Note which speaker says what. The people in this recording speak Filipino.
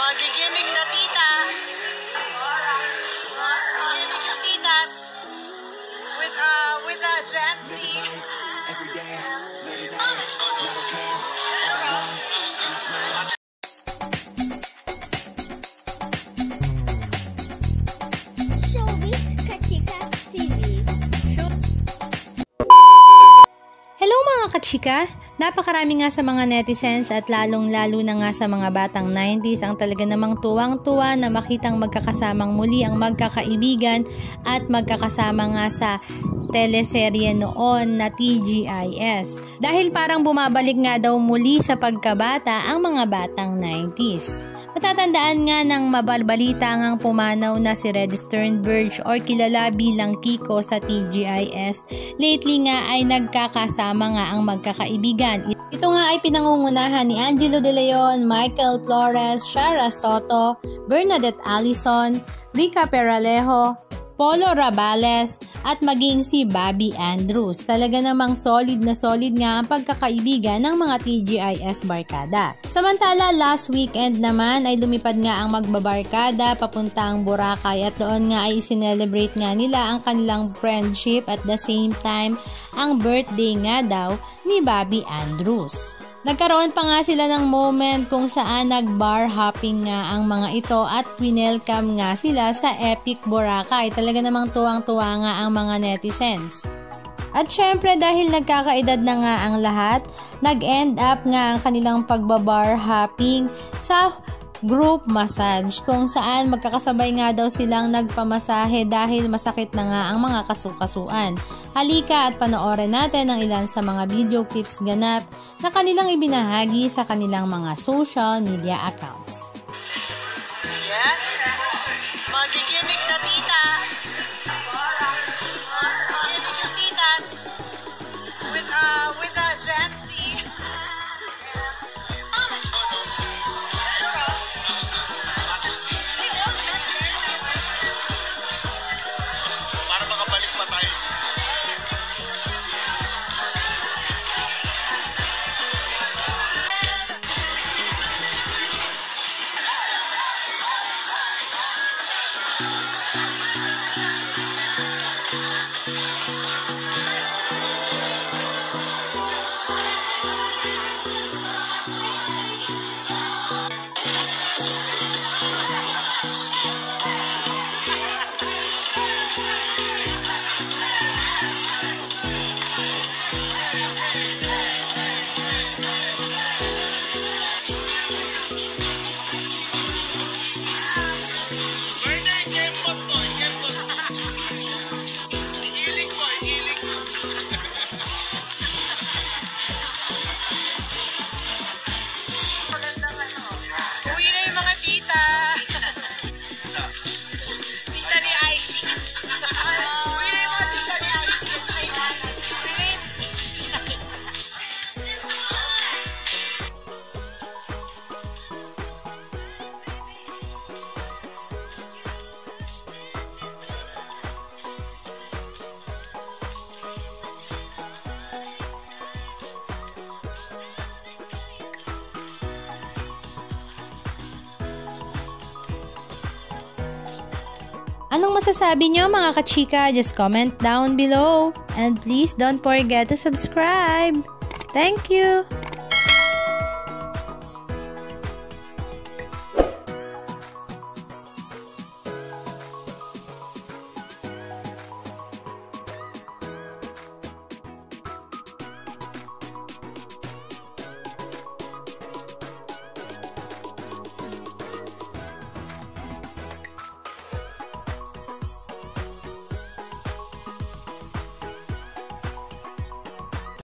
Speaker 1: Magigimik na titas. Magigimik na titas. With a Gen Z.
Speaker 2: Hello mga kachika! Napakarami nga sa mga netizens at lalong-lalo na nga sa mga batang 90s ang talaga namang tuwang-tuwa na makitang magkakasamang muli ang magkakaibigan at magkakasama nga sa teleserye noon na TGIS. Dahil parang bumabalik nga daw muli sa pagkabata ang mga batang 90s. Matatandaan nga ng mabalbalita ngang pumanaw na si Red Sternberg or kilala bilang Kiko sa TGIS. Lately nga ay nagkakasama nga ang magkakaibigan. Ito nga ay pinangungunahan ni Angelo De Leon, Michael Flores, Shara Soto, Bernadette Allison, Rica Peralejo, Polo Rabales at maging si Bobby Andrews. Talaga namang solid na solid nga ang pagkakaibigan ng mga TGIS barkada. Samantala last weekend naman ay lumipad nga ang magbabarkada papuntang Boracay at doon nga ay sinelebrate nga nila ang kanilang friendship at the same time ang birthday nga daw ni Bobby Andrews. Nagkaroon pa nga sila ng moment kung saan nag-bar hopping nga ang mga ito at winelcome nga sila sa Epic Boracay. Talaga namang tuwang-tuwa nga ang mga netizens. At syempre dahil nagkakaedad na nga ang lahat, nag-end up nga ang kanilang pagbabar hopping sa group massage kung saan magkakasabay nga daw silang nagpamasahe dahil masakit na nga ang mga kasukasuan. Halika at panoorin natin ang ilan sa mga video clips ganap na kanilang ibinahagi sa kanilang mga social media accounts.
Speaker 1: Yes, magigimik na titas. Magigimik na titas. With a Gen Z.
Speaker 3: Para makabalik pa tayo.
Speaker 1: Uwi na yung mga tita. Tita ni Icy. Uwi na yung mga tita ni Icy.
Speaker 2: Anong masasabi nyo mga kachika? Just comment down below. And please don't forget to subscribe. Thank you!